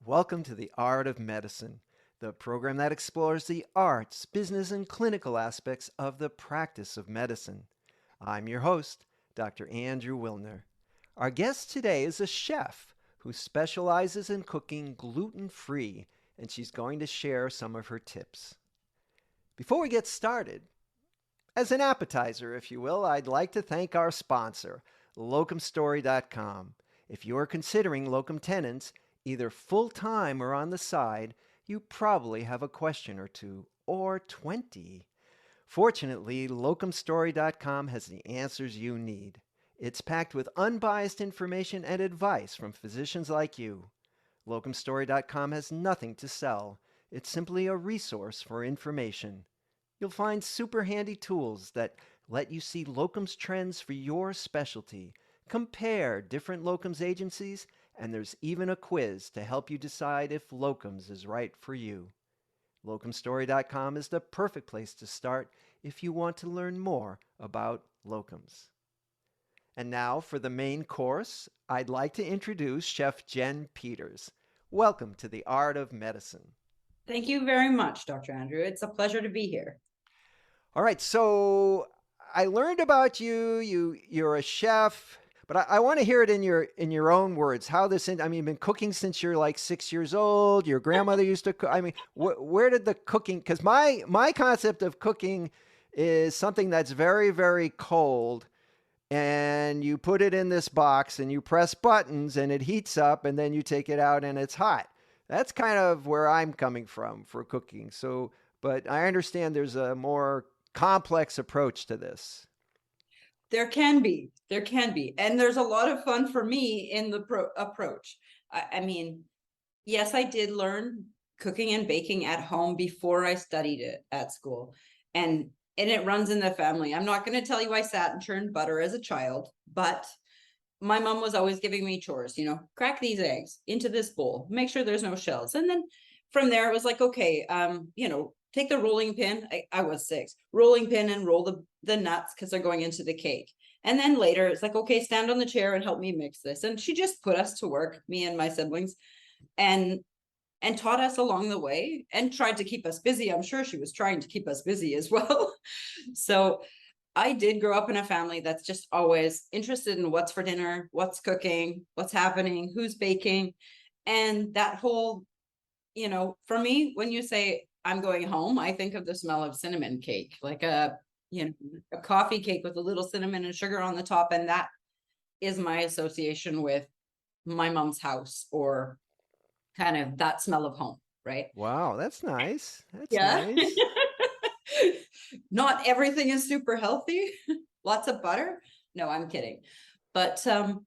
welcome to The Art of Medicine, the program that explores the arts, business, and clinical aspects of the practice of medicine. I'm your host, Dr. Andrew Wilner. Our guest today is a chef who specializes in cooking gluten-free, and she's going to share some of her tips. Before we get started, as an appetizer, if you will, I'd like to thank our sponsor, locumstory.com. If you're considering locum tenens, either full-time or on the side, you probably have a question or two, or 20. Fortunately, locumstory.com has the answers you need. It's packed with unbiased information and advice from physicians like you. Locumstory.com has nothing to sell. It's simply a resource for information. You'll find super handy tools that let you see locums trends for your specialty, compare different locums agencies, and there's even a quiz to help you decide if locums is right for you. Locumstory.com is the perfect place to start if you want to learn more about locums. And now for the main course, I'd like to introduce Chef Jen Peters. Welcome to the Art of Medicine. Thank you very much, Dr. Andrew. It's a pleasure to be here. All right, so I learned about you. You're a chef, but I want to hear it in your own words. How this? You've been cooking since you're like 6 years old. Your grandmother used to cook. Where did the cooking? Because my concept of cooking is something that's very, very cold, and you put it in this box and you press buttons and it heats up, and then you take it out and it's hot. That's kind of where I'm coming from for cooking. So, but I understand there's a more complex approach to this. There can be. And there's a lot of fun for me in the approach. Yes, I did learn cooking and baking at home before I studied it at school. And it runs in the family. I'm not going to tell you I sat and churned butter as a child, but my mom was always giving me chores, crack these eggs into this bowl, make sure there's no shells. And then from there, it was like, okay, take the rolling pin. I was 6, rolling pin and roll the nuts because they're going into the cake. And then later it's like, okay, stand on the chair and help me mix this. And she just put us to work, me and my siblings, and taught us along the way and tried to keep us busy. I'm sure she was trying to keep us busy as well. So I did grow up in a family that's just always interested in what's for dinner, what's cooking, what's happening, who's baking. And that whole, for me, when you say I'm going home, I think of the smell of cinnamon cake, like a coffee cake with a little cinnamon and sugar on the top. And that is my association with my mom's house, or kind of that smell of home, right? Wow, that's nice. That's Yeah. nice. Not everything is super healthy. Lots of butter. No, I'm kidding. But so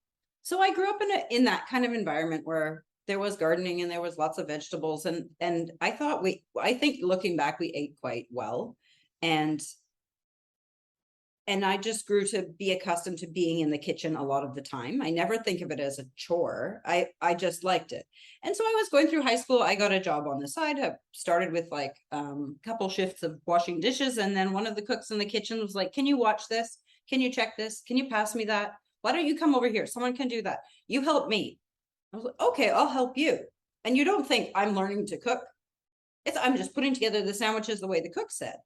I grew up in that kind of environment where there was gardening and there was lots of vegetables, and I think looking back, we ate quite well. And I just grew to be accustomed to being in the kitchen a lot of the time. I never think of it as a chore. I just liked it. And so I was going through high school. I got a job on the side. I started with like a couple shifts of washing dishes. And then one of the cooks in the kitchen was like, can you watch this? Can you check this? Can you pass me that? Why don't you come over here? Someone can do that. You help me. I was like, okay, I'll help you. And you don't think I'm learning to cook. I'm just putting together the sandwiches the way the cook said.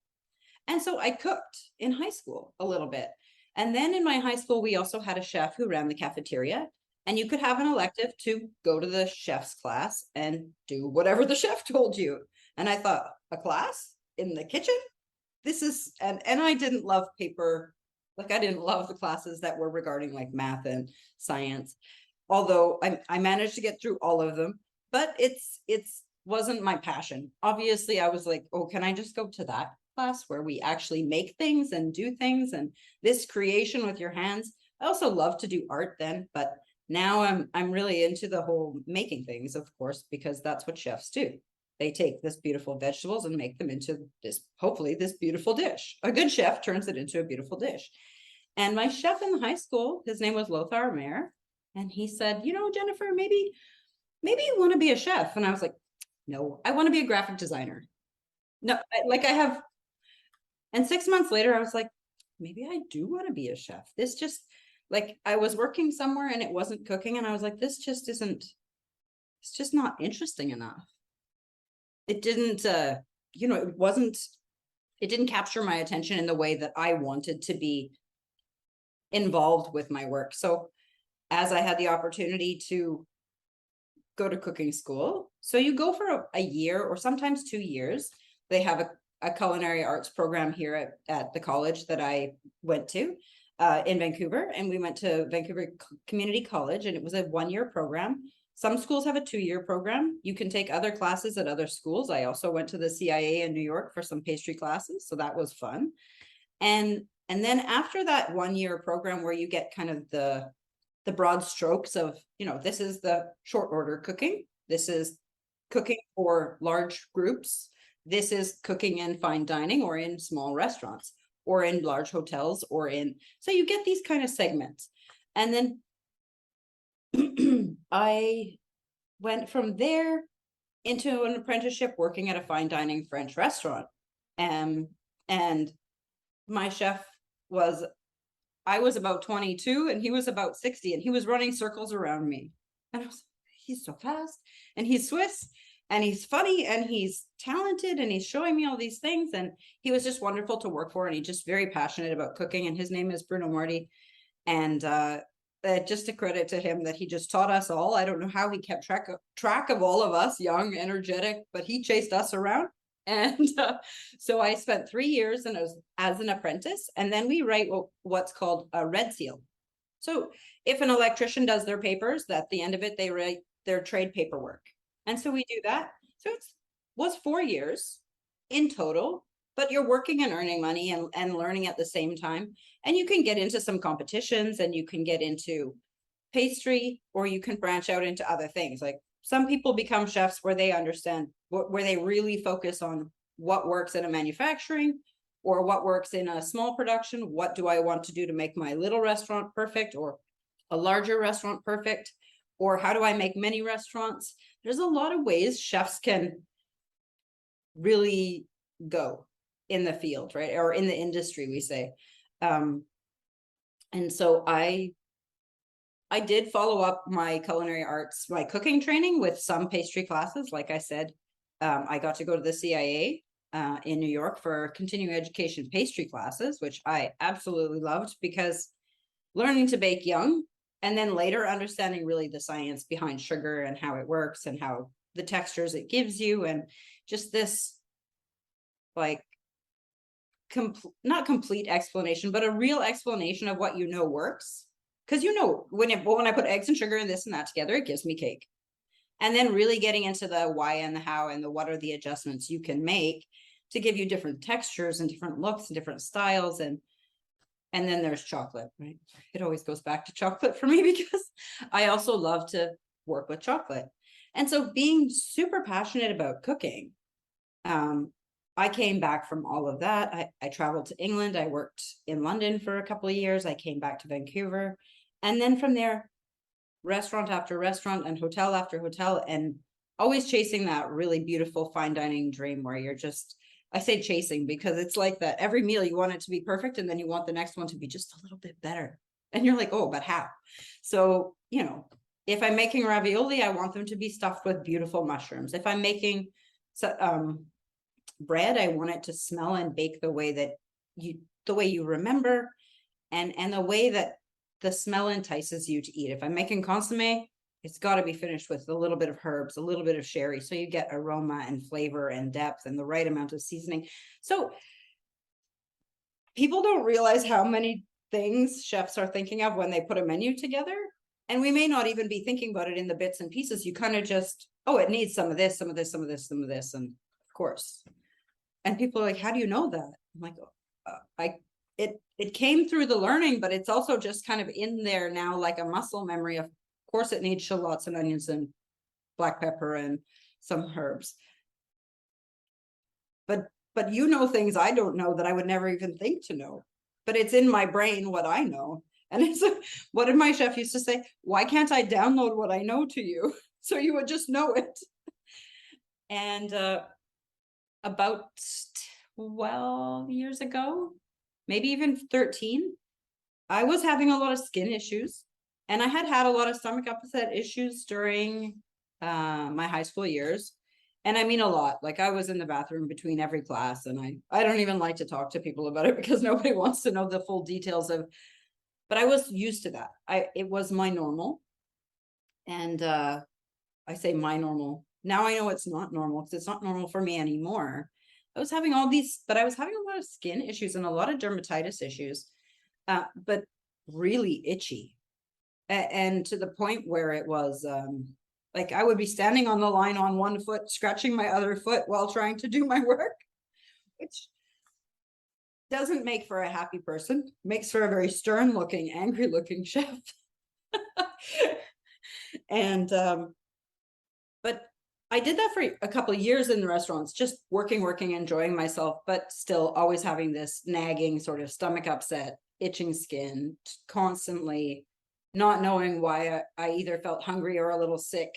And so I cooked in high school a little bit. And then in my high school, we also had a chef who ran the cafeteria. And you could have an elective to go to the chef's class and do whatever the chef told you. And I thought, a class in the kitchen? And I didn't love paper. Like, I didn't love the classes that were regarding like math and science. Although I managed to get through all of them, but it's wasn't my passion. Obviously, I was like, oh, can I just go to that class where we actually make things and do things and this creation with your hands? I also love to do art then, but now I'm really into the whole making things, of course, because that's what chefs do. They take this beautiful vegetables and make them into hopefully this beautiful dish. A good chef turns it into a beautiful dish. And my chef in high school, his name was Lothar Mayer, and he said, Jennifer, maybe you want to be a chef. And I was like, no, I want to be a graphic designer. No, I have. And 6 months later, I was like, maybe I do want to be a chef. This just, like, I was working somewhere and it wasn't cooking. And I was like, this just isn't it's just not interesting enough. It didn't, it didn't capture my attention in the way that I wanted to be involved with my work. So as I had the opportunity to go to cooking school, so you go for a year or sometimes 2 years. They have a culinary arts program here at the college that I went to in Vancouver, and we went to Vancouver Community College, and it was a 1-year program. Some schools have a 2-year program. You can take other classes at other schools. I also went to the CIA in New York for some pastry classes, so that was fun. And then after that 1-year program where you get kind of the broad strokes of, this is the short order cooking, this is cooking for large groups, this is cooking in fine dining or in small restaurants or in large hotels so you get these kind of segments. And then I went from there into an apprenticeship working at a fine dining French restaurant. And my chef I was about 22 and he was about 60, and he was running circles around me. And I was, he's so fast, and he's Swiss, and he's funny, and he's talented, and he's showing me all these things. And he was just wonderful to work for, and he's just very passionate about cooking. And his name is Bruno Marty. And just a credit to him that he just taught us all. I don't know how he kept track of all of us, young, energetic, but he chased us around. And so I spent 3 years and I was as an apprentice, and then we write what's called a red seal. So if an electrician does their papers, at the end of it, they write their trade paperwork. And so we do that. So it was 4 years in total, but you're working and earning money and learning at the same time. And you can get into some competitions, and you can get into pastry, or you can branch out into other things. Like some people become chefs where they understand where they really focus on what works in a manufacturing or what works in a small production. What do I want to do to make my little restaurant perfect, or a larger restaurant perfect? Or how do I make many restaurants? There's a lot of ways chefs can really go in the field, right? Or in the industry, we say. And so I did follow up my culinary arts, my cooking training with some pastry classes. Like I said, I got to go to the CIA in New York for continuing education pastry classes, which I absolutely loved, because learning to bake young, and then later understanding really the science behind sugar and how it works and how the textures it gives you, and just this like not complete explanation, but a real explanation of what works. Because when I put eggs and sugar and this and that together, it gives me cake. And then really getting into the why and the how and the what are the adjustments you can make to give you different textures and different looks and different styles. And then there's chocolate, right? It always goes back to chocolate for me, because I also love to work with chocolate. And so being super passionate about cooking, I came back from all of that. I traveled to England. I worked in London for a couple of years. I came back to Vancouver. And then from there, restaurant after restaurant and hotel after hotel, and always chasing that really beautiful fine dining dream where you're just, I say chasing because it's like that. Every meal you want it to be perfect, and then you want the next one to be just a little bit better. And you're like, oh, but how? So, if I'm making ravioli, I want them to be stuffed with beautiful mushrooms. If I'm making bread, I want it to smell and bake the way you remember, and the way that the smell entices you to eat. If I'm making consomme, it's got to be finished with a little bit of herbs, a little bit of sherry, so you get aroma and flavor and depth and the right amount of seasoning. So people don't realize how many things chefs are thinking of when they put a menu together. And we may not even be thinking about it in the bits and pieces. You kind of just, oh, it needs some of this, some of this, some of this, some of this. And of course, and people are like, how do you know that? I'm like, it came through the learning, but it's also just kind of in there now, like a muscle memory. Of course, it needs shallots and onions and black pepper and some herbs. But things I don't know that I would never even think to know. But it's in my brain what I know. And it's what did my chef used to say? Why can't I download what I know to you so you would just know it? And about 12 years ago, maybe even 13, I was having a lot of skin issues, and I had a lot of stomach upset issues during my high school years. And I mean a lot. Like I was in the bathroom between every class, and I don't even like to talk to people about it because nobody wants to know the full details of, but I was used to that. It was my normal. And I say my normal. Now I know it's not normal because it's not normal for me anymore. I was having all these, but I was having a lot of skin issues and a lot of dermatitis issues, but really itchy. And to the point where it was like I would be standing on the line on one foot, scratching my other foot while trying to do my work, which doesn't make for a happy person, makes for a very stern looking, angry looking chef. And but I did that for a couple of years in the restaurants, just working, enjoying myself, but still always having this nagging sort of stomach upset, itching skin, constantly not knowing why I either felt hungry or a little sick,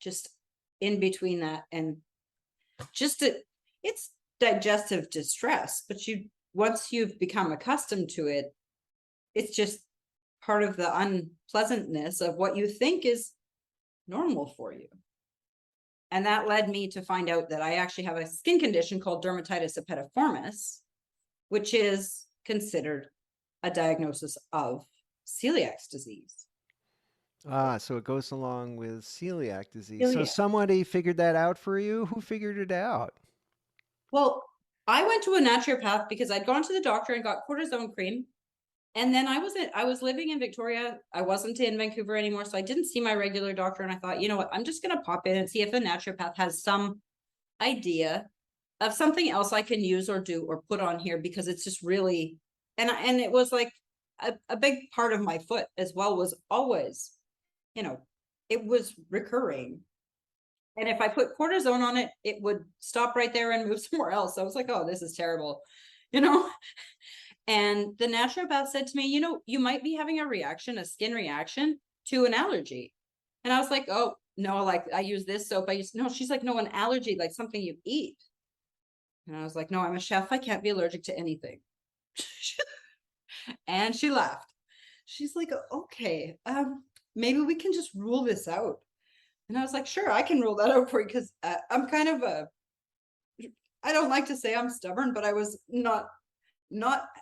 just in between that. And just it's digestive distress, but once you've become accustomed to it, it's just part of the unpleasantness of what you think is normal for you. And that led me to find out that I actually have a skin condition called dermatitis epipetiformis, which is considered a diagnosis of celiac disease. So it goes along with celiac disease. So Celiac. somebody figured that out for you? Who figured it out? Well, I went to a naturopath because I'd gone to the doctor and got cortisone cream. And then I was living in Victoria. I wasn't in Vancouver anymore. So I didn't see my regular doctor. And I thought, you know what, I'm just going to pop in and see if a naturopath has some idea of something else I can use or do or put on here, because it's just really, and it was like a big part of my foot as well was always, it was recurring. And if I put cortisone on it, it would stop right there and move somewhere else. So I was like, oh, this is terrible, you know? And the naturopath said to me, you might be having a skin reaction to an allergy. And I was like, oh, no, like I use this soap. No, she's like, no, an allergy, like something you eat. And I was like, no, I'm a chef. I can't be allergic to anything. And she laughed. She's like, okay, maybe we can just rule this out. And I was like, sure, I can rule that out for you, because I'm kind of I don't like to say I'm stubborn, but I was not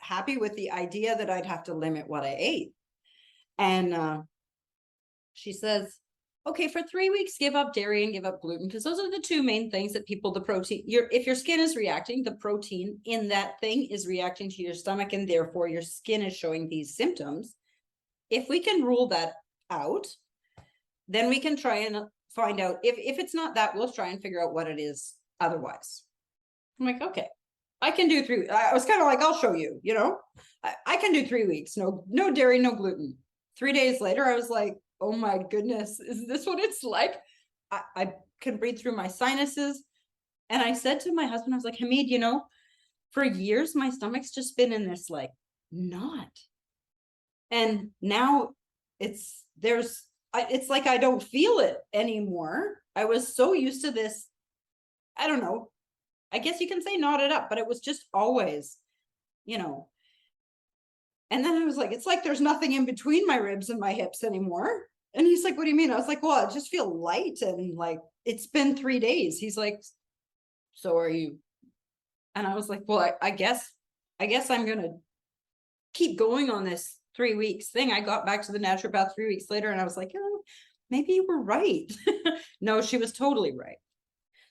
happy with the idea that I'd have to limit what I ate. And she says, okay, for 3 weeks, give up dairy and give up gluten, because those are the two main things that the protein, if your skin is reacting, the protein in that thing is reacting to your stomach, and therefore your skin is showing these symptoms. If we can rule that out, then we can try and find out if it's not that, we'll try and figure out what it is otherwise. I'm like, okay, I can do 3 weeks. I was kind of like, I'll show you, I can do 3 weeks. No dairy, no gluten. 3 days later, I was like, oh my goodness, is this what it's like? I can breathe through my sinuses. And I said to my husband, I was like, Hamid, for years, my stomach's just been in this like knot. And now it's like I don't feel it anymore. I was so used to this, I don't know, I guess you can say knotted up, but it was just always, And then I was like, it's like there's nothing in between my ribs and my hips anymore. And he's like, what do you mean? I was like, well, I just feel light, and like it's been 3 days. He's like, so are you? And I was like, well, I guess I'm gonna keep going on this 3 weeks thing. I got back to the naturopath 3 weeks later, and I was like, oh, maybe you were right. No, she was totally right.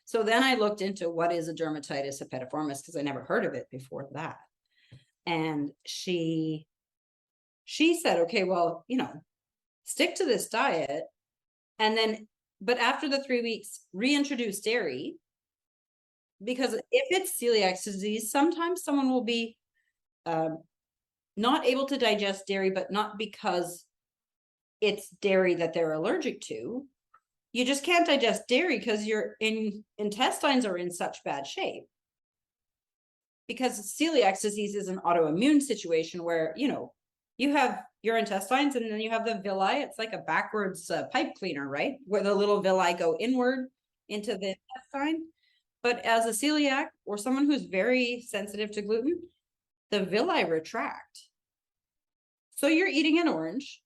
So then I looked into what is a dermatitis epipetiformis, because I never heard of it before that. And she said, okay, well, stick to this diet. And then, but after the 3 weeks, reintroduce dairy. Because if it's celiac disease, sometimes someone will be not able to digest dairy, but not because it's dairy that they're allergic to. You just can't digest dairy because your intestines are in such bad shape. Because celiac disease is an autoimmune situation where, you have your intestines, and then you have the villi. It's like a backwards pipe cleaner, right? Where the little villi go inward into the intestine. But as a celiac or someone who's very sensitive to gluten, the villi retract. So you're eating an orange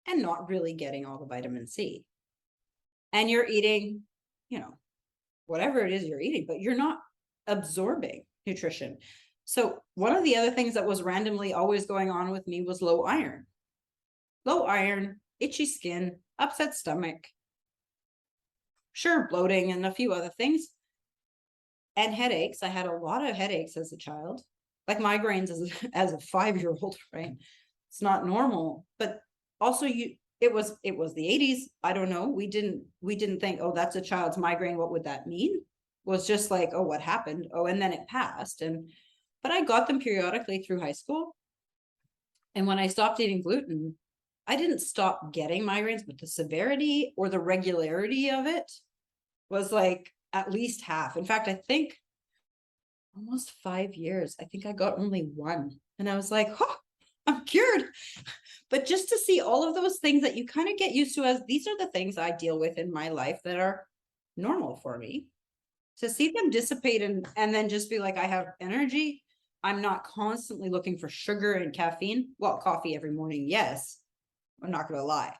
and not really getting all the vitamin C. and you're eating, whatever it is you're eating, but you're not absorbing nutrition. So one of the other things that was randomly always going on with me was low iron, itchy skin, upset stomach, sure, bloating and a few other things, and headaches. I had a lot of headaches as a child, like migraines as a 5-year-old, right? It's not normal, but also it was the 80s. I don't know. We didn't think, oh, that's a child's migraine. What would that mean? It was just like, oh, what happened? Oh, and then it passed. But I got them periodically through high school. And when I stopped eating gluten, I didn't stop getting migraines, but the severity or the regularity of it was like at least half. In fact, I think almost 5 years, I think I got only one. And I was like, oh, I'm cured. But just to see all of those things that you kind of get used to as these are the things I deal with in my life that are normal for me, to see them dissipate and then just be like, I have energy. I'm not constantly looking for sugar and caffeine. Well, coffee every morning, yes. I'm not going to lie.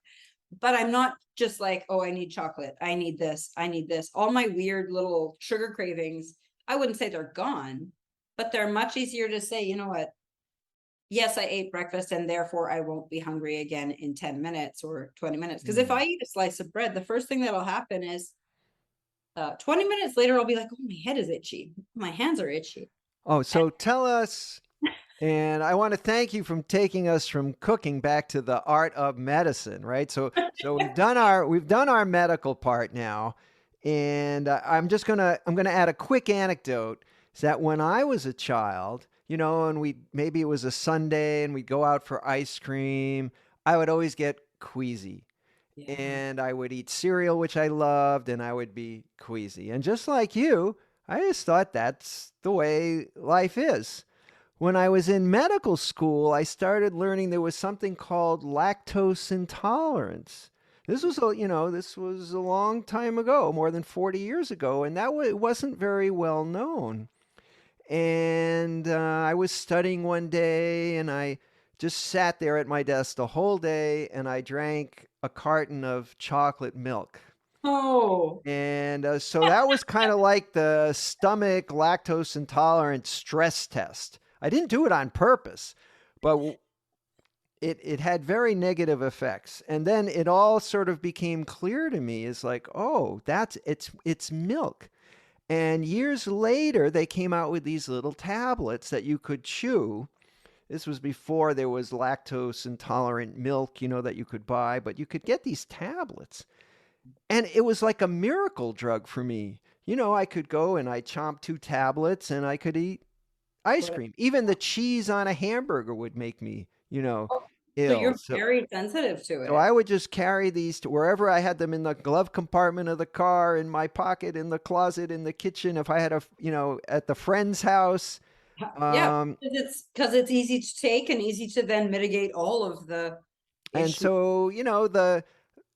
But I'm not just like, oh, I need chocolate. I need this. I need this. All my weird little sugar cravings, I wouldn't say they're gone, but they're much easier to say, you know what? Yes, I ate breakfast and therefore I won't be hungry again in 10 minutes or 20 minutes. Because if I eat a slice of bread, the first thing that'll happen is 20 minutes later, I'll be like, oh, my head is itchy. My hands are itchy. Oh, And so tell us, and I want to thank you from taking us from cooking back to the art of medicine, right? So we've done our medical part now, and I'm gonna add a quick anecdote. Is that when I was a child, and maybe it was a Sunday and we'd go out for ice cream, I would always get queasy. yeah. And I would eat cereal, which I loved, and I would be queasy. And just like you, I just thought that's the way life is. When I was in medical school, I started learning there was something called lactose intolerance. This was a long time ago, more than 40 years ago, and it wasn't very well known. And I was studying one day, and I just sat there at my desk the whole day, and I drank a carton of chocolate milk. Oh, And so that was kind of like the stomach lactose intolerant stress test. I didn't do it on purpose, but it had very negative effects. And then it all sort of became clear to me is like, oh, it's milk. And years later, they came out with these little tablets that you could chew. This was before there was lactose intolerant milk, that you could buy, but you could get these tablets. And it was like a miracle drug for me. I could go and I chomp 2 tablets and I could eat ice what? cream. Even the cheese on a hamburger would make me, Oh, so ill. you're So very sensitive to so I it. would just carry these to wherever I had them in the glove compartment of the car, in my pocket, in the closet, in the kitchen. If I had at the friend's house. Yeah, Um, because it's easy to take and easy to then mitigate all of the and issues. so,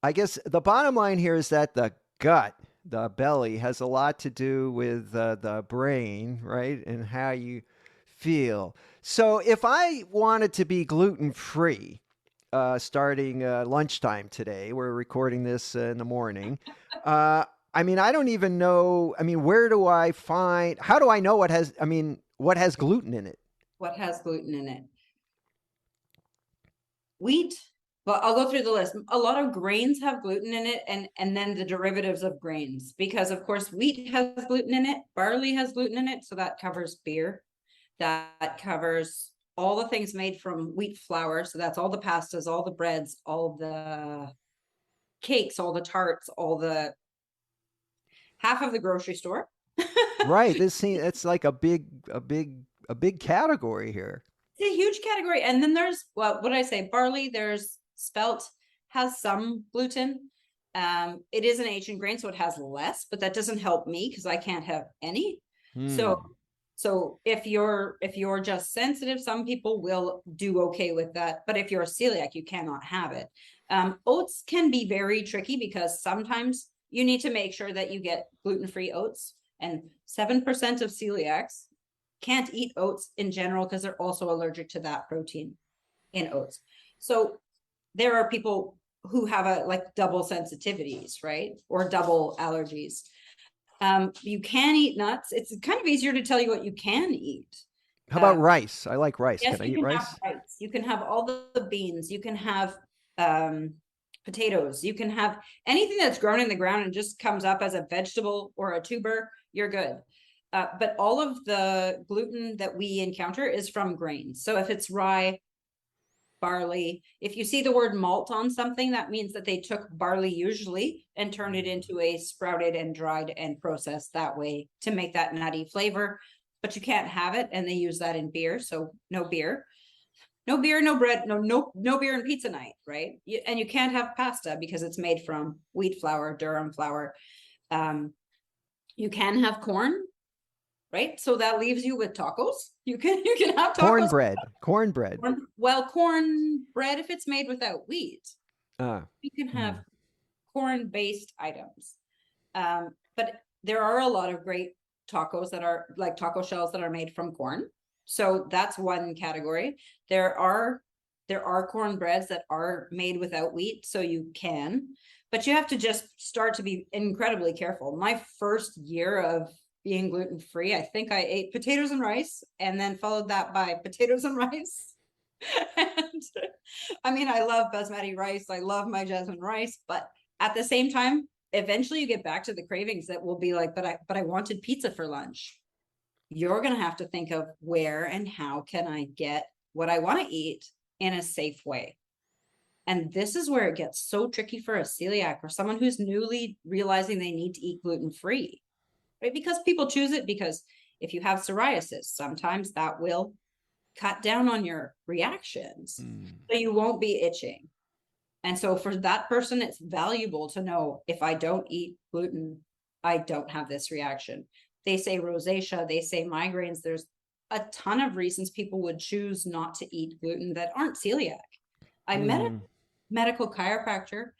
I guess the bottom line here is that the gut, the belly, has a lot to do with the brain, right? And how you feel. So if I wanted to be gluten free, starting lunchtime today, we're recording this in the morning. I don't even know. Where do I find, how do I know what has gluten in it? What has gluten in it? Wheat. Well, I'll go through the list. A lot of grains have gluten in it, and then the derivatives of grains, because of course wheat has gluten in it, barley has gluten in it, so that covers beer. That covers all the things made from wheat flour. So that's all the pastas, all the breads, all the cakes, all the tarts, all the half of the grocery store. Right. It's like a big category here. It's a huge category. And then there's, well, what did I say? Barley, there's spelt, has some gluten. It is an ancient grain, so it has less, but that doesn't help me because I can't have any. So Hmm. so if you're just sensitive, some people will do okay with that. But if you're a celiac, you cannot have it. Oats can be very tricky because sometimes you need to make sure that you get gluten-free oats. And 7% of celiacs can't eat oats in general because they're also allergic to that protein in oats. So there are people who have a like double sensitivities, right? Or double allergies. You can eat nuts. It's kind of easier to tell you what you can eat. How about Um, rice? I like rice. yes, Can I you eat can have rice? rice. You can have all the beans. You can have um, potatoes. You can have anything that's grown in the ground and just comes up as a vegetable or a tuber. You're good. But all of the gluten that we encounter is from grains. So if it's rye, barley, if you see the word malt on something, that means that they took barley usually and turned it into a sprouted and dried and processed that way to make that nutty flavor. But you can't have it, and they use that in beer. So no beer, no beer, no bread, no beer and pizza night, right? And you can't have pasta because it's made from wheat flour, durum flour. Um, you can have corn, right? So that leaves you with tacos. You can have tacos. Cornbread. Cornbread. Well, corn bread if it's made without wheat. Ah. You can Hmm. have corn-based items. But there are a lot of great tacos that are like taco shells that are made from corn. So that's one category. There are cornbreads that are made without wheat, so you can, but you have to just start to be incredibly careful. My first year of being gluten-free, I think I ate potatoes and rice and then followed that by potatoes and rice. And I mean, I love basmati rice. I love my jasmine rice, but at the same time, eventually you get back to the cravings that will be like, but I wanted pizza for lunch. You're going to have to think of where and how can I get what I want to eat in a safe way. And this is where it gets so tricky for a celiac or someone who's newly realizing they need to eat gluten-free, right? Because people choose it because if you have psoriasis, sometimes that will cut down on your reactions Mm. so you won't be itching. And so for that person, it's valuable to know if I don't eat gluten, I don't have this reaction. They say rosacea, they say migraines. There's a ton of reasons people would choose not to eat gluten that aren't celiac. I met a Mm. medical chiropractor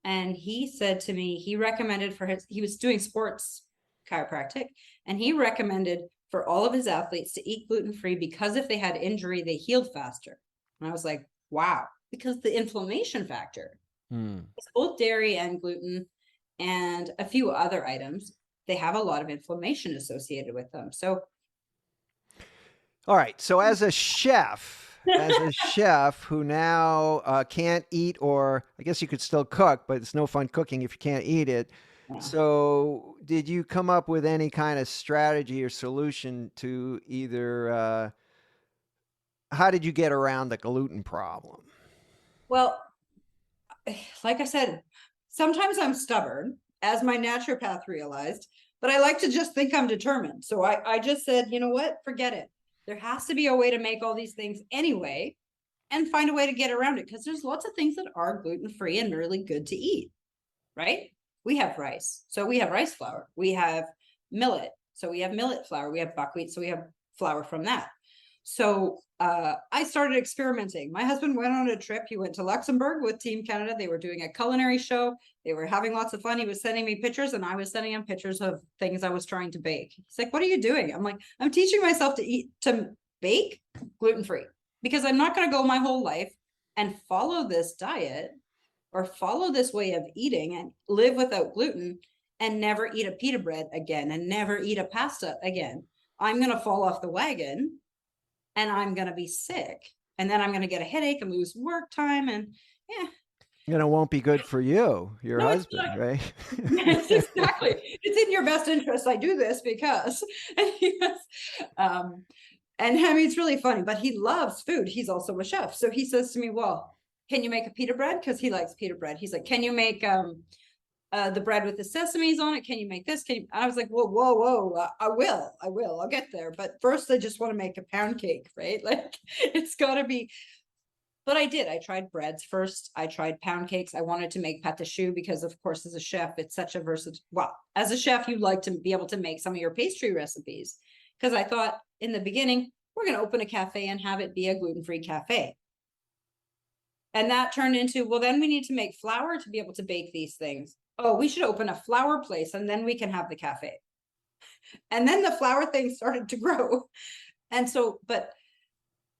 and he said to me, he recommended he was doing sports chiropractic, and he recommended for all of his athletes to eat gluten-free because if they had injury, they healed faster. And I was like, wow, because the inflammation factor, Mm. it's both dairy and gluten and a few other items, they have a lot of inflammation associated with them. So All right. So as a chef who now can't eat, or I guess you could still cook, but it's no fun cooking if you can't eat it. yeah. So, did you come up with any kind of strategy or solution to either? How did you get around the gluten problem? Well, like I said, sometimes I'm stubborn, as my naturopath realized, but I like to just think I'm determined. So I just said, you know what? Forget it. There has to be a way to make all these things anyway and find a way to get around it because there's lots of things that are gluten free and really good to eat, right? We have rice. So we have rice flour. We have millet. So we have millet flour. We have buckwheat. So we have flour from that. So I started experimenting. My husband went on a trip. He went to Luxembourg with Team Canada. They were doing a culinary show. They were having lots of fun. He was sending me pictures, and I was sending him pictures of things I was trying to bake. He's like, "What are you doing?" I'm like, "I'm teaching myself to bake gluten free because I'm not going to go my whole life and follow this diet or follow this way of eating and live without gluten and never eat a pita bread again and never eat a pasta again. I'm going to fall off the wagon and I'm going to be sick. And then I'm going to get a headache and lose work time. And yeah, And it won't be good for you, your no, it's husband, not. right? It's exactly. It's in your best interest. I do this because, and yes, um, and I mean, it's really funny, but he loves food. He's also a chef. So he says to me, well, can you make a pita bread? Because he likes pita bread. He's like, can you make the bread with the sesames on it? Can you make this? Can you? I was like, whoa. I'll get there. But first, I just want to make a pound cake, right? Like it's got to be. But I did. I tried breads first. I tried pound cakes. I wanted to make pâte choux because, of course, as a chef, it's such a versatile. Well, as a chef, you like to be able to make some of your pastry recipes. Because I thought in the beginning, we're going to open a cafe and have it be a gluten-free cafe. And that turned into, well, then we need to make flour to be able to bake these things. Oh, we should open a flour place and then we can have the cafe. And then the flour thing started to grow. And so, but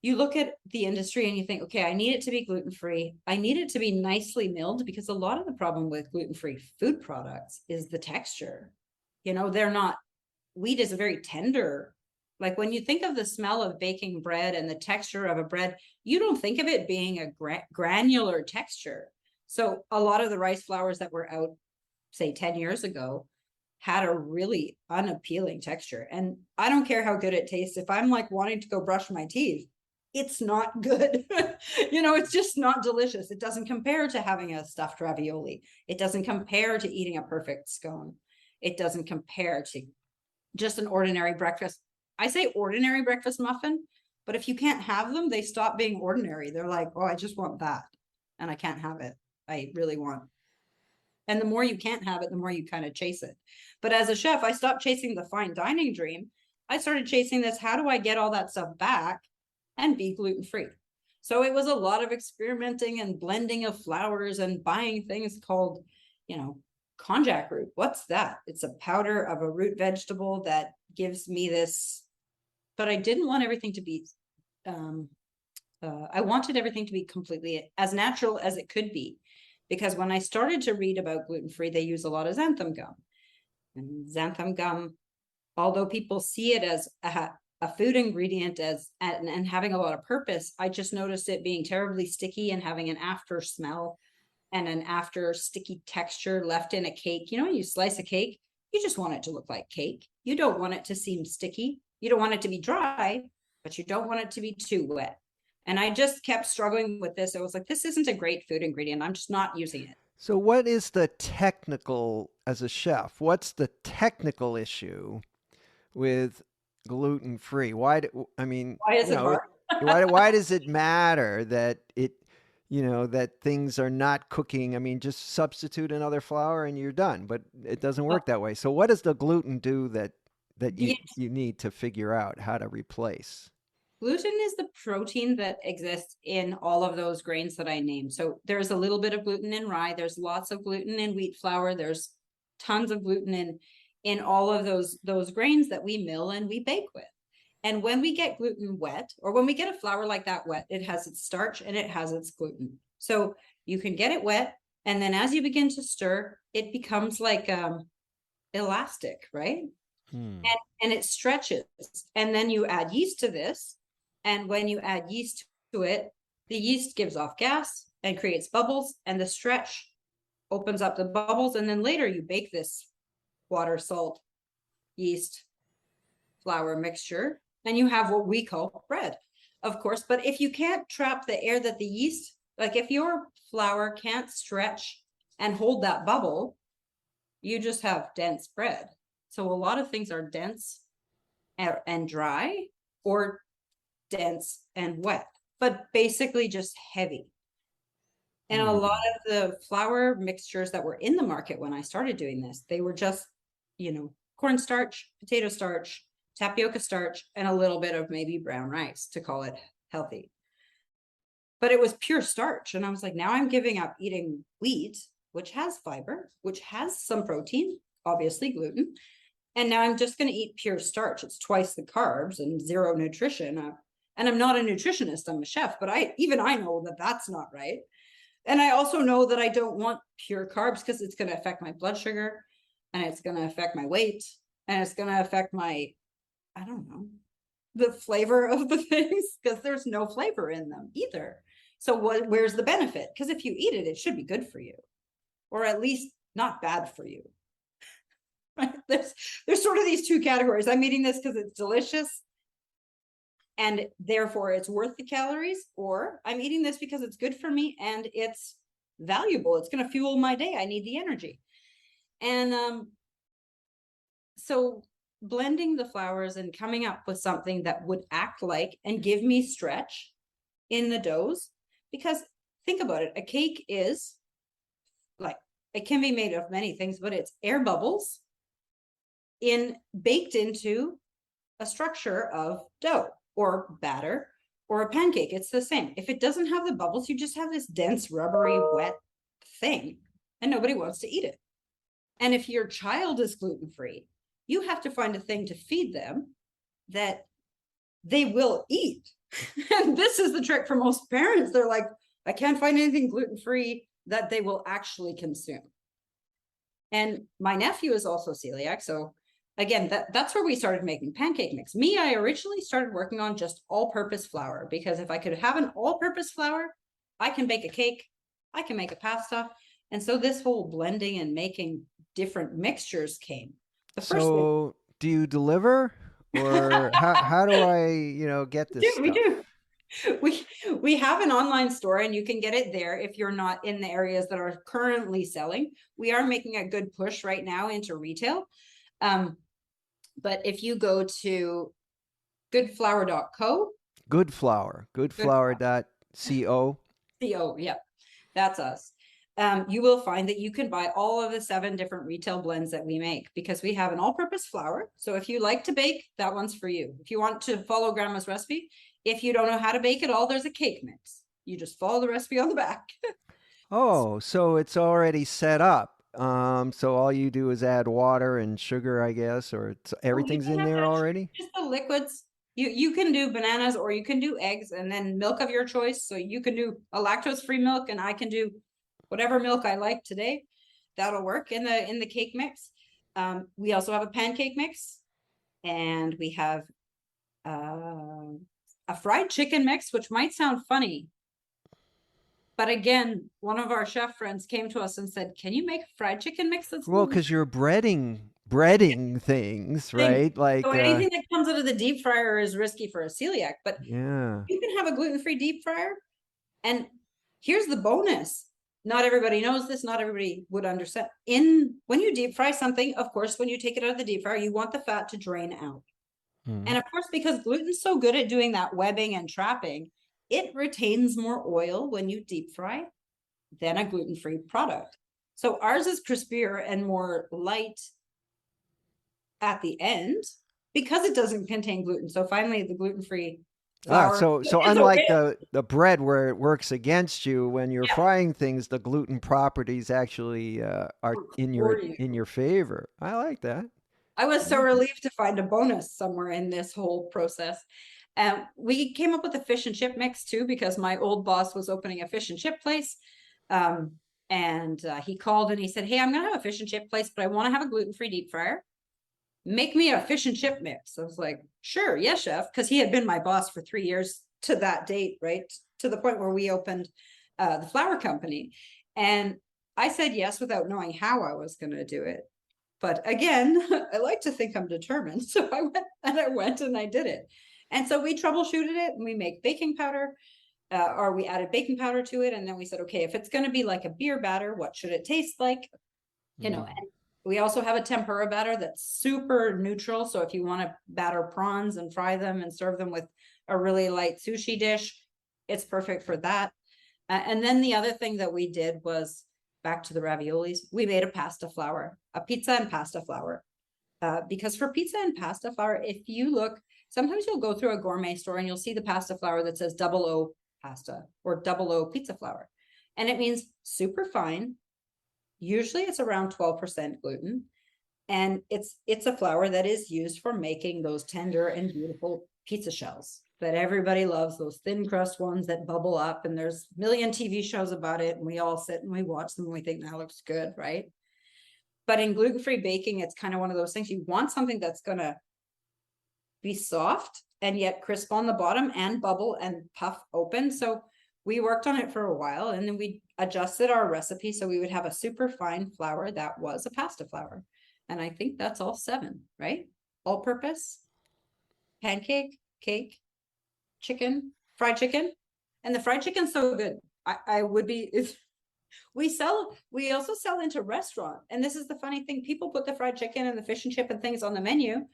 you look at the industry and you think, okay, I need it to be gluten-free. I need it to be nicely milled, because a lot of the problem with gluten-free food products is the texture. They're not, wheat is a very tender. Like when you think of the smell of baking bread and the texture of a bread, you don't think of it being a granular texture. So a lot of the rice flours that were out, say 10 years ago, had a really unappealing texture. And I don't care how good it tastes. If I'm like wanting to go brush my teeth, it's not good. It's just not delicious. It doesn't compare to having a stuffed ravioli. It doesn't compare to eating a perfect scone. It doesn't compare to just an ordinary breakfast. I say ordinary breakfast muffin, but if you can't have them, they stop being ordinary. They're like, oh, I just want that. And I can't have it. I really want. And the more you can't have it, the more you kind of chase it. But as a chef, I stopped chasing the fine dining dream. I started chasing this, how do I get all that stuff back and be gluten-free? So it was a lot of experimenting and blending of flours and buying things called, konjac root. What's that? It's a powder of a root vegetable that gives me this, but I didn't want everything to be, I wanted everything to be completely as natural as it could be. Because when I started to read about gluten-free, they use a lot of xanthan gum. And xanthan gum, although people see it as a food ingredient and having a lot of purpose, I just noticed it being terribly sticky and having an after smell and an after sticky texture left in a cake. When you slice a cake, you just want it to look like cake. You don't want it to seem sticky. You don't want it to be dry, but you don't want it to be too wet. And I just kept struggling with this. I was like, this isn't a great food ingredient. I'm just not using it. So, what is the technical, as a chef, what's the technical issue with gluten free? I mean, Why is it hard? why does it matter that that things are not cooking? I mean, just substitute another flour and you're done, but it doesn't work that way. So, what does the gluten do that The you need to figure out how to replace? gluten is the protein that exists in all of those grains that I named. So there's a little bit of gluten in rye. There's lots of gluten in wheat flour. There's tons of gluten in all of those grains that we mill and we bake with. And when we get gluten wet, or when we get a flour like that wet, it has its starch and it has its gluten. So you can get it wet, and then as you begin to stir, it becomes like elastic, right? Hmm. And it stretches. And then you add yeast to this. And when you add yeast to it, the yeast gives off gas and creates bubbles, and the stretch opens up the bubbles. And then later you bake this water, salt, yeast, flour mixture, and you have what we call bread, of course. But if you can't trap the air that the yeast, like if your flour can't stretch and hold that bubble, you just have dense bread. So a lot of things are dense and dry, or dense and wet, but basically just heavy. And a lot Hmm. of the flour mixtures that were in the market when I started doing this, they were just, cornstarch, potato starch, tapioca starch, and a little bit of maybe brown rice to call it healthy. But it was pure starch. And I was like, now I'm giving up eating wheat, which has fiber, which has some protein, obviously gluten. And now I'm just going to eat pure starch. It's twice the carbs and zero nutrition. And I'm not a nutritionist, I'm a chef, but I know that that's not right. And I also know that I don't want pure carbs, because it's going to affect my blood sugar, and it's going to affect my weight, and it's going to affect my, I don't know, the flavor of the things, because there's no flavor in them either. So where's the benefit? Because if you eat it, it should be good for you, or at least not bad for you. Right? There's sort of these two categories. I'm eating this because it's delicious and therefore it's worth the calories, or I'm eating this because it's good for me and it's valuable. It's going to fuel my day. I need the energy. And so blending the flours and coming up with something that would act like and give me stretch in the doughs, because think about it, a cake is like, it can be made of many things, but it's air bubbles baked into a structure of dough or batter or a pancake. It's the same. If it doesn't have the bubbles, you just have this dense, rubbery, wet thing, and nobody wants to eat it. And if your child is gluten-free, you have to find a thing to feed them that they will eat. And this is the trick for most parents. They're like, I can't find anything gluten-free that they will actually consume. And my nephew is also celiac. So again, that's where we started making pancake mix. Me, I originally started working on just all-purpose flour, because if I could have an all-purpose flour, I can bake a cake, I can make a pasta. And so this whole blending and making different mixtures came. The first one, So, do you deliver, or how do I, get this we stuff? do. We we have an online store, and you can get it there if you're not in the areas that are currently selling. We are making a good push right now into retail. Um, but if you go to goodflour.co, Good flour, good goodflour.co. CO, yeah, that's us. You will find that you can buy all of the 7 different retail blends that we make, because we have an all-purpose flour. So if you like to bake, that one's for you. If you want to follow grandma's recipe, if you don't know how to bake at all, there's a cake mix. You just follow the recipe on the back. Oh, so it's already set up. So all you do is add water and sugar, I guess, or Oh, you everything's don't in have to there add already? just the liquids. You can do bananas, or you can do eggs, and then milk of your choice. So you can do a lactose-free milk, and I can do whatever milk I like today. That'll work in the cake mix. We also have a pancake mix, and we have uh, a fried chicken mix, which might sound funny. But again, one of our chef friends came to us and said, "Can you make a fried chicken mix that's Well, gluten because you're breading things, free?" right? So Like, anything that comes out of the deep fryer is risky for a celiac, but yeah. you can have a gluten-free deep fryer. And here's the bonus. Not everybody knows this, not everybody would understand. In when you deep fry something, of course, when you take it out of the deep fryer, you want the fat to drain out. Mhm. And of course, because gluten's so good at doing that webbing and trapping, it retains more oil when you deep fry than a gluten-free product. So ours is crispier and more light at the end, because it doesn't contain gluten. So finally, the gluten-free Ah, flour so is okay. unlike the bread where it works against you when you're Yeah, frying things, the gluten properties actually are for you. in your favor. I like that. I was I so like it. relieved to find a bonus somewhere in this whole process. We came up with a fish and chip mix too, because my old boss was opening a fish and chip place. Um, and he called and he said, "Hey, I'm going to have a fish and chip place, but I want to have a gluten-free deep fryer. Make me a fish and chip mix." I was like, "Sure, yes, chef," because he had been my boss for 3 years to that date, right? To the point where we opened the flour company. And I said yes without knowing how I was going to do it. But again, I like to think I'm determined. So I did it. And so we troubleshooted it, and we make baking powder, or we added baking powder to it. And then we said, okay, if it's going to be like a beer batter, what should it taste like? Mm. And we also have a tempura batter that's super neutral. So if you want to batter prawns and fry them and serve them with a really light sushi dish, it's perfect for that. And then the other thing that we did was, back to the raviolis, we made a pasta flour, a pizza and pasta flour. Because for pizza and pasta flour, if you look, sometimes you'll go through a gourmet store and you'll see the pasta flour that says double O pasta or double O pizza flour. And it means super fine. Usually it's around 12% gluten. And it's a flour that is used for making those tender and beautiful pizza shells that everybody loves, those thin crust ones that bubble up. And there's a million TV shows about it, and we all sit and we watch them and we think that looks good, right? But in gluten-free baking, it's kind of one of those things. You want something that's going to be soft and yet crisp on the bottom and bubble and puff open. So we worked on it for a while, and then we adjusted our recipe so we would have a super fine flour that was a pasta flour. And I think that's all 7, right? All purpose, pancake, cake, chicken, fried chicken. And the fried chicken's so good. I would be, we also sell into restaurant. And this is the funny thing. People put the fried chicken and the fish and chip and things on the menu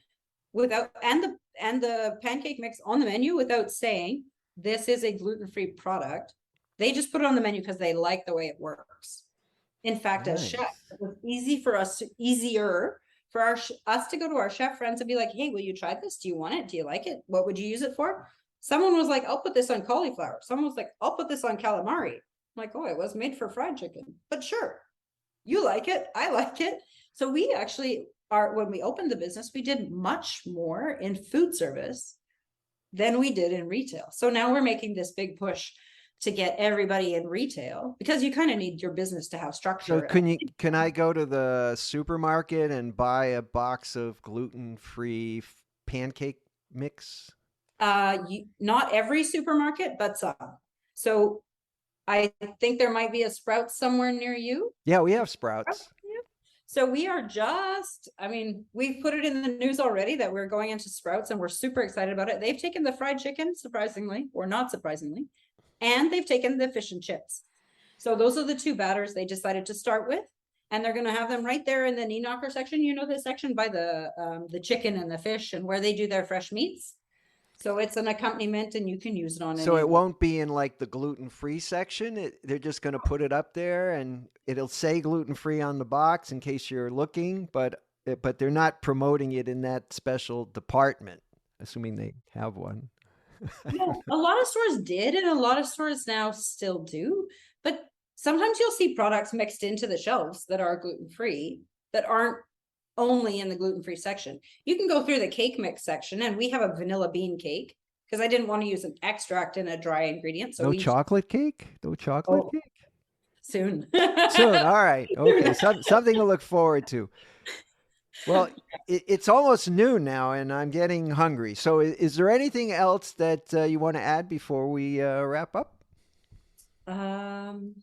without, and the pancake mix on the menu without saying this is a gluten-free product. They just put it on the menu because they like the way it works. In fact, as chef, Nice. it was easier for us to go to our chef friends and be like, "Hey, will you try this? Do you want it? Do you like it? What would you use it for?" Someone was like, "I'll put this on cauliflower." Someone was like, "I'll put this on calamari." I'm like, "Oh, it was made for fried chicken, but sure, you like it, I like it." So we actually are, when we opened the business, we did much more in food service than we did in retail. So now we're making this big push to get everybody in retail because you kind of need your business to have So structure. can I go to the supermarket and buy a box of gluten-free pancake mix? Not every supermarket, but some. So I think there might be a Sprouts somewhere near you. Yeah, we have Sprouts. So we are just, I mean, we've put it in the news already that we're going into Sprouts and we're super excited about it. They've taken the fried chicken, surprisingly, or not surprisingly, and they've taken the fish and chips. So those are the two batters they decided to start with. And they're going to have them right there in the knee knocker section. You know, the section by the chicken and the fish and where they do their fresh meats. So it's an accompaniment and you can use it on So any it of them. won't be in like the gluten-free section. They're just going to put it up there, and it'll say gluten-free on the box in case you're looking, but they're not promoting it in that special department, assuming they have one. Yeah, a lot of stores did, and a lot of stores now still do. But sometimes you'll see products mixed into the shelves that are gluten free that aren't only in the gluten free section. You can go through the cake mix section, and we have a vanilla bean cake because I didn't want to use an extract in a dry ingredient. So No we chocolate cake? No chocolate oh cake? soon. Soon. All right. Okay. Something to look forward to. Well, it's almost noon now, and I'm getting hungry. So, is there anything else that you want to add before we wrap up? um,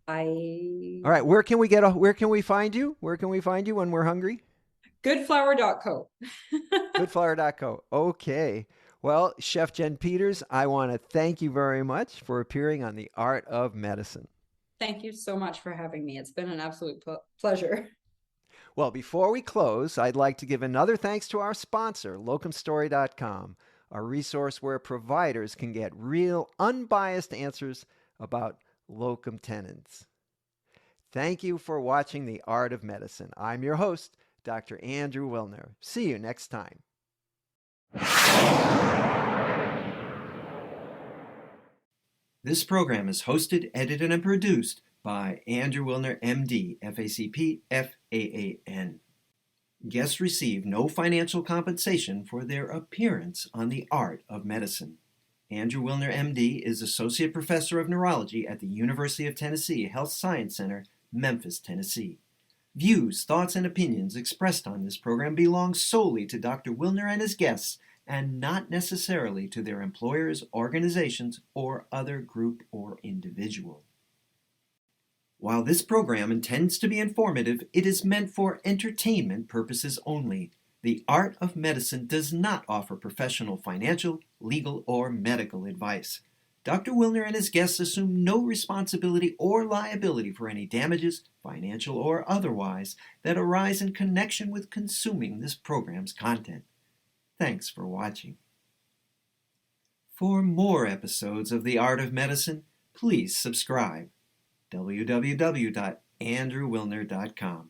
All I right. Where can we find you? Where can we find you when we're hungry? goodflower.co. Goodflower.co. Okay. Well, Chef Jen Peters, I want to thank you very much for appearing on The Art of Medicine. Thank you so much for having me. It's been an absolute pleasure. Well, before we close, I'd like to give another thanks to our sponsor, locumstory.com, a resource where providers can get real, unbiased answers about locum tenens. Thank you for watching The Art of Medicine. I'm your host, Dr. Andrew Wilner. See you next time. This program is hosted, edited, and produced by Andrew Wilner, MD, FACP, FAAN. Guests receive no financial compensation for their appearance on The Art of Medicine. Andrew Wilner, MD, is Associate Professor of Neurology at the University of Tennessee Health Science Center, Memphis, Tennessee. Views, thoughts, and opinions expressed on this program belong solely to Dr. Wilner and his guests and not necessarily to their employers, organizations, or other group or individual. While this program intends to be informative, it is meant for entertainment purposes only. The Art of Medicine does not offer professional financial, legal, or medical advice. Dr. Wilner and his guests assume no responsibility or liability for any damages, financial or otherwise, that arise in connection with consuming this program's content. Thanks for watching. For more episodes of The Art of Medicine, please subscribe. www.andrewwilner.com